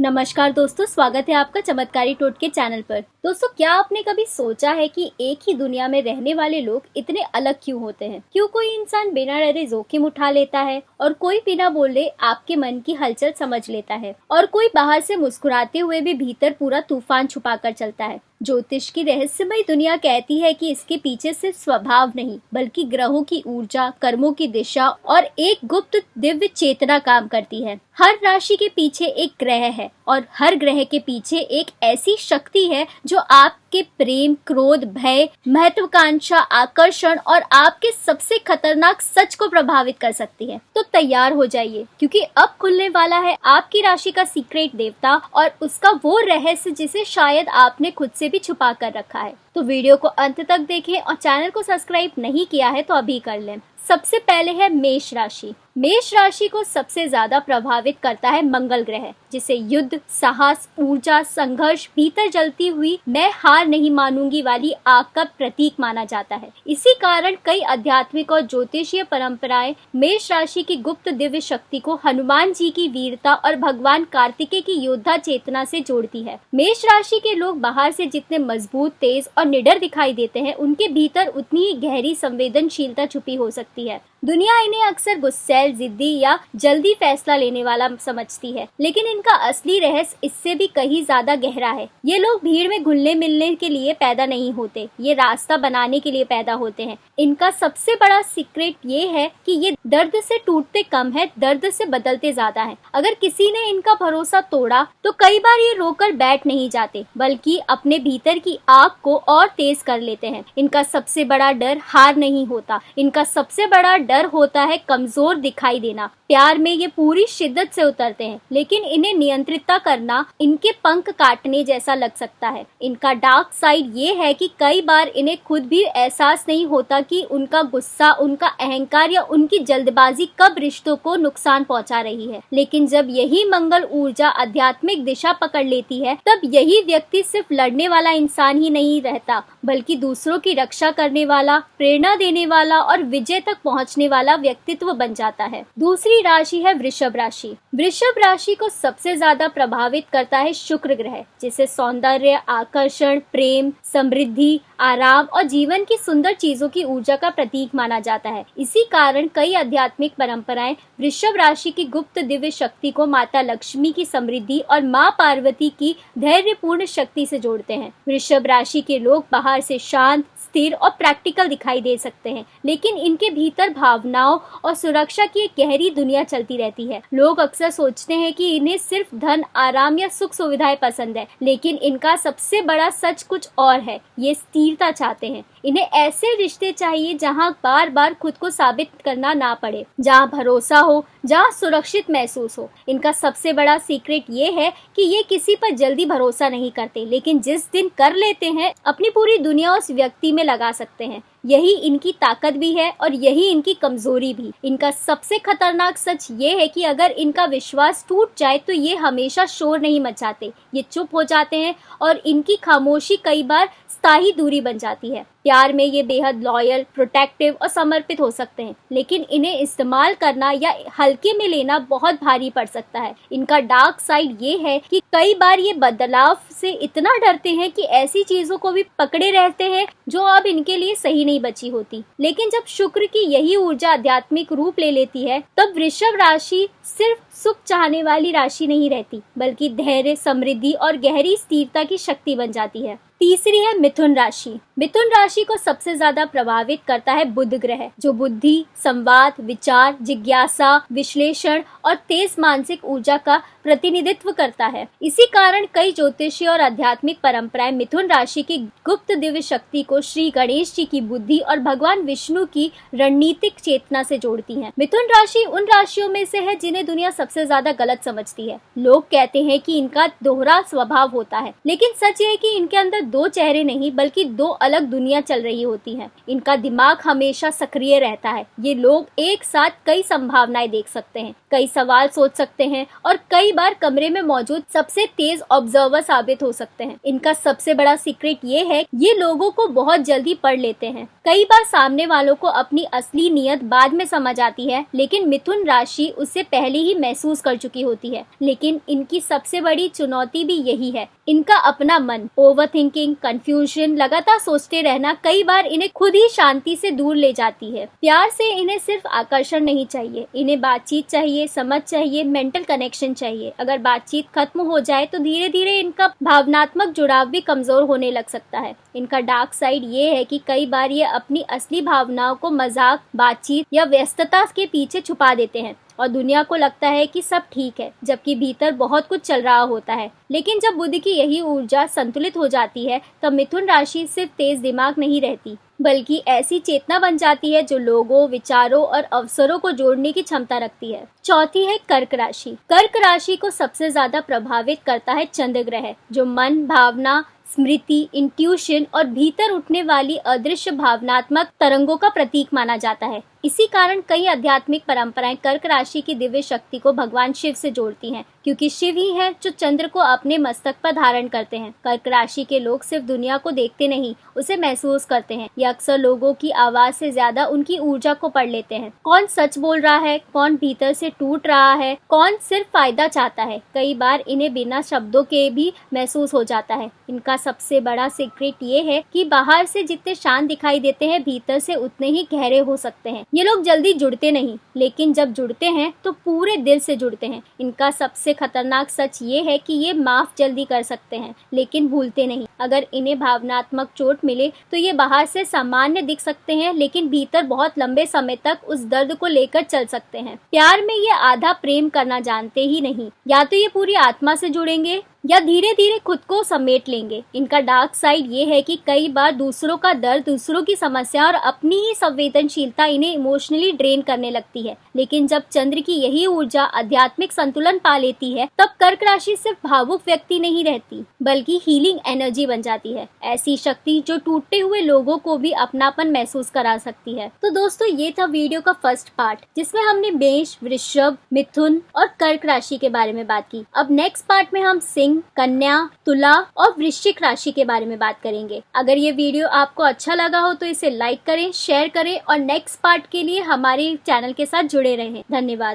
नमस्कार दोस्तों, स्वागत है आपका चमत्कारी टोटके चैनल पर। दोस्तों, क्या आपने कभी सोचा है कि एक ही दुनिया में रहने वाले लोग इतने अलग क्यों होते हैं? क्यों कोई इंसान बिना डरे जोखिम उठा लेता है और कोई बिना बोले आपके मन की हलचल समझ लेता है और कोई बाहर से मुस्कुराते हुए भी भीतर पूरा तूफान छुपा कर चलता है। ज्योतिष की रहस्यमय दुनिया कहती है कि इसके पीछे सिर्फ स्वभाव नहीं बल्कि ग्रहों की ऊर्जा, कर्मों की दिशा और एक गुप्त दिव्य चेतना काम करती है। हर राशि के पीछे एक ग्रह है और हर ग्रह के पीछे एक ऐसी शक्ति है जो आपके प्रेम, क्रोध, भय, महत्वाकांक्षा, आकर्षण और आपके सबसे खतरनाक सच को प्रभावित कर सकती है। तो तैयार हो जाइए, क्योंकि अब खुलने वाला है आपकी राशि का सीक्रेट देवता और उसका वो रहस्य जिसे शायद आपने खुद से भी छुपा कर रखा है। तो वीडियो को अंत तक देखें और चैनल को सब्सक्राइब नहीं किया है तो अभी कर लें। सबसे पहले है मेष राशि। मेष राशि को सबसे ज्यादा प्रभावित करता है मंगल ग्रह, जिसे युद्ध, साहस, ऊर्जा, संघर्ष, भीतर जलती हुई मैं हार नहीं मानूंगी वाली आग का प्रतीक माना जाता है। इसी कारण कई आध्यात्मिक और ज्योतिषीय परंपराएं मेष राशि की गुप्त दिव्य शक्ति को हनुमान जी की वीरता और भगवान कार्तिकेय की योद्धा चेतना से जोड़ती है। मेष राशि के लोग बाहर से जितने मजबूत, तेज और निडर दिखाई देते हैं, उनके भीतर उतनी ही गहरी संवेदनशीलता छुपी हो सकती है। दुनिया इन्हें अक्सर गुस्सैल, जिद्दी या जल्दी फैसला लेने वाला समझती है, लेकिन इनका असली रहस्य इससे भी कहीं ज्यादा गहरा है। ये लोग भीड़ में घुलने मिलने के लिए पैदा नहीं होते, ये रास्ता बनाने के लिए पैदा होते हैं। इनका सबसे बड़ा सीक्रेट ये है कि ये दर्द से टूटते कम है, दर्द से बदलते ज्यादा है। अगर किसी ने इनका भरोसा तोड़ा तो कई बार ये रोकर बैठ नहीं जाते, बल्कि अपने भीतर की आग को और तेज कर लेते हैं। इनका सबसे बड़ा डर हार नहीं होता, इनका सबसे बड़ा डर होता है कमजोर दिखाई देना। प्यार में ये पूरी शिद्दत से उतरते हैं, लेकिन इन्हें नियंत्रित करना इनके पंख काटने जैसा लग सकता है। इनका डार्क साइड ये है कि कई बार इन्हें खुद भी एहसास नहीं होता कि उनका गुस्सा, उनका अहंकार या उनकी जल्दबाजी कब रिश्तों को नुकसान पहुंचा रही है। लेकिन जब यही मंगल ऊर्जा आध्यात्मिक दिशा पकड़ लेती है, तब यही व्यक्ति सिर्फ लड़ने वाला इंसान ही नहीं रहता, बल्कि दूसरों की रक्षा करने वाला, प्रेरणा देने वाला और विजय तक पहुंचने वाला व्यक्तित्व बन जाता है। दूसरी राशि है वृषभ राशि। वृषभ राशि को सबसे ज्यादा प्रभावित करता है शुक्र ग्रह, जिसे सौंदर्य, आकर्षण, प्रेम, समृद्धि, आराम और जीवन की सुंदर चीजों की ऊर्जा का प्रतीक माना जाता है। इसी कारण कई आध्यात्मिक परंपराएं वृषभ राशि की गुप्त दिव्य शक्ति को माता लक्ष्मी की समृद्धि और माँ पार्वती की धैर्यपूर्ण शक्ति से जोड़ते हैं। वृषभ राशि के लोग बाहर से शांत, स्थिर और प्रैक्टिकल दिखाई दे सकते हैं, लेकिन इनके भीतर भावनाओं और सुरक्षा की एक गहरी दुनिया चलती रहती है। लोग अक्सर सोचते हैं कि इन्हें सिर्फ धन, आराम या सुख सुविधाएं पसंद है, लेकिन इनका सबसे बड़ा सच कुछ और है। ये स्थिरता चाहते हैं। इन्हें ऐसे रिश्ते चाहिए जहां बार बार खुद को साबित करना ना पड़े, जहां भरोसा हो, जहां सुरक्षित महसूस हो। इनका सबसे बड़ा सीक्रेट ये है कि ये किसी पर जल्दी भरोसा नहीं करते, लेकिन जिस दिन कर लेते हैं, अपनी पूरी दुनिया उस व्यक्ति में लगा सकते हैं। यही इनकी ताकत भी है और यही इनकी कमजोरी भी। इनका सबसे खतरनाक सच ये है कि अगर इनका विश्वास टूट जाए तो ये हमेशा शोर नहीं मचाते, ये चुप हो जाते हैं और इनकी खामोशी कई बार स्थायी दूरी बन जाती है। प्यार में ये बेहद लॉयल, प्रोटेक्टिव और समर्पित हो सकते हैं, लेकिन इन्हें इस्तेमाल करना या हल्के में लेना बहुत भारी पड़ सकता है। इनका डार्क साइड ये है कि कई बार ये बदलाव से इतना डरते हैं कि ऐसी चीजों को भी पकड़े रहते हैं जो अब इनके लिए सही नहीं बची होती। लेकिन जब शुक्र की यही ऊर्जा आध्यात्मिक रूप ले लेती है, तब वृषभ राशि सिर्फ सुख चाहने वाली राशि नहीं रहती, बल्कि धैर्य, समृद्धि और गहरी स्थिरता की शक्ति बन जाती है। तीसरी है मिथुन राशि। मिथुन राशि को सबसे ज्यादा प्रभावित करता है बुध ग्रह, जो बुद्धि, संवाद, विचार, जिज्ञासा, विश्लेषण और तेज मानसिक ऊर्जा का प्रतिनिधित्व करता है। इसी कारण कई ज्योतिषीय और आध्यात्मिक परंपराएं मिथुन राशि की गुप्त दिव्य शक्ति को श्री गणेश जी की बुद्धि और भगवान विष्णु की रणनीतिक चेतना से जोड़ती हैं। मिथुन राशि उन राशियों में से है जिन्हें दुनिया सबसे ज्यादा गलत समझती है। लोग कहते हैं कि इनका दोहरा स्वभाव होता है, लेकिन सच ये है कि इनके अंदर दो चेहरे नहीं बल्कि दो अलग दुनिया चल रही होती है। इनका दिमाग हमेशा सक्रिय रहता है। ये लोग एक साथ कई संभावनाएं देख सकते हैं, कई सवाल सोच सकते हैं और कई बार कमरे में मौजूद सबसे तेज ऑब्जर्वर साबित हो सकते हैं। इनका सबसे बड़ा सीक्रेट ये है, ये लोगों को बहुत जल्दी पढ़ लेते हैं। कई बार सामने वालों को अपनी असली नीयत बाद में समझ आती है, लेकिन मिथुन राशि उससे पहले ही महसूस कर चुकी होती है। लेकिन इनकी सबसे बड़ी चुनौती भी यही है, इनका अपना मन। ओवर थिंकिंग, कंफ्यूजन, लगातार सोचते रहना कई बार इन्हें खुद ही शांति से दूर ले जाती है। प्यार से इन्हें सिर्फ आकर्षण नहीं चाहिए, इन्हें बातचीत चाहिए, समझ चाहिए, मेंटल कनेक्शन चाहिए। अगर बातचीत खत्म हो जाए तो धीरे धीरे इनका भावनात्मक जुड़ाव भी कमजोर होने लग सकता है। इनका डार्क साइड ये है कि कई बार ये अपनी असली भावनाओं को मजाक, बातचीत या व्यस्तता के पीछे छुपा देते हैं और दुनिया को लगता है कि सब ठीक है, जबकि भीतर बहुत कुछ चल रहा होता है। लेकिन जब बुद्धि की यही ऊर्जा संतुलित हो जाती है, तब मिथुन राशि सिर्फ तेज दिमाग नहीं रहती, बल्कि ऐसी चेतना बन जाती है जो लोगों, विचारों और अवसरों को जोड़ने की क्षमता रखती है। चौथी है कर्क राशि। कर्क राशि को सबसे ज्यादा प्रभावित करता है चंद्र ग्रह, जो मन, भावना, स्मृति, इंट्यूशन और भीतर उठने वाली अदृश्य भावनात्मक तरंगों का प्रतीक माना जाता है। इसी कारण कई आध्यात्मिक परंपराएं कर्क राशि की दिव्य शक्ति को भगवान शिव से जोड़ती हैं, क्योंकि शिव ही है जो चंद्र को अपने मस्तक पर धारण करते हैं। कर्क राशि के लोग सिर्फ दुनिया को देखते नहीं, उसे महसूस करते हैं। ये अक्सर लोगों की आवाज से ज्यादा उनकी ऊर्जा को पढ़ लेते हैं। कौन सच बोल रहा है, कौन भीतर से टूट रहा है, कौन सिर्फ फायदा चाहता है। कई बार इन्हें बिना शब्दों के भी महसूस हो जाता है। इनका सबसे बड़ा सीक्रेट ये है कि बाहर से जितने शांत दिखाई देते हैं, भीतर से उतने ही गहरे हो सकते हैं। ये लोग जल्दी जुड़ते नहीं, लेकिन जब जुड़ते हैं तो पूरे दिल से जुड़ते हैं। इनका सबसे खतरनाक सच ये है कि ये माफ जल्दी कर सकते हैं, लेकिन भूलते नहीं। अगर इन्हें भावनात्मक चोट मिले तो ये बाहर से सामान्य दिख सकते हैं, लेकिन भीतर बहुत लंबे समय तक उस दर्द को लेकर चल सकते हैं। प्यार में ये आधा प्रेम करना जानते ही नहीं, या तो ये पूरी आत्मा से जुड़ेंगे या धीरे धीरे खुद को समेट लेंगे। इनका डार्क साइड ये है कि कई बार दूसरों का दर्द, दूसरों की समस्या और अपनी ही संवेदनशीलता इन्हें इमोशनली ड्रेन करने लगती है। लेकिन जब चंद्र की यही ऊर्जा आध्यात्मिक संतुलन पा लेती है, तब कर्क राशि सिर्फ भावुक व्यक्ति नहीं रहती, बल्कि हीलिंग एनर्जी बन जाती है। ऐसी शक्ति जो टूटे हुए लोगों को भी अपनापन महसूस करा सकती है। तो दोस्तों, ये था वीडियो का फर्स्ट पार्ट, जिसमें हमने मेष, वृषभ, मिथुन और कर्क राशि के बारे में बात की। अब नेक्स्ट पार्ट में हम सिंह, कन्या, तुला और वृश्चिक राशि के बारे में बात करेंगे। अगर ये वीडियो आपको अच्छा लगा हो तो इसे लाइक करें, शेयर करें और नेक्स्ट पार्ट के लिए हमारे चैनल के साथ जुड़े रहें। धन्यवाद।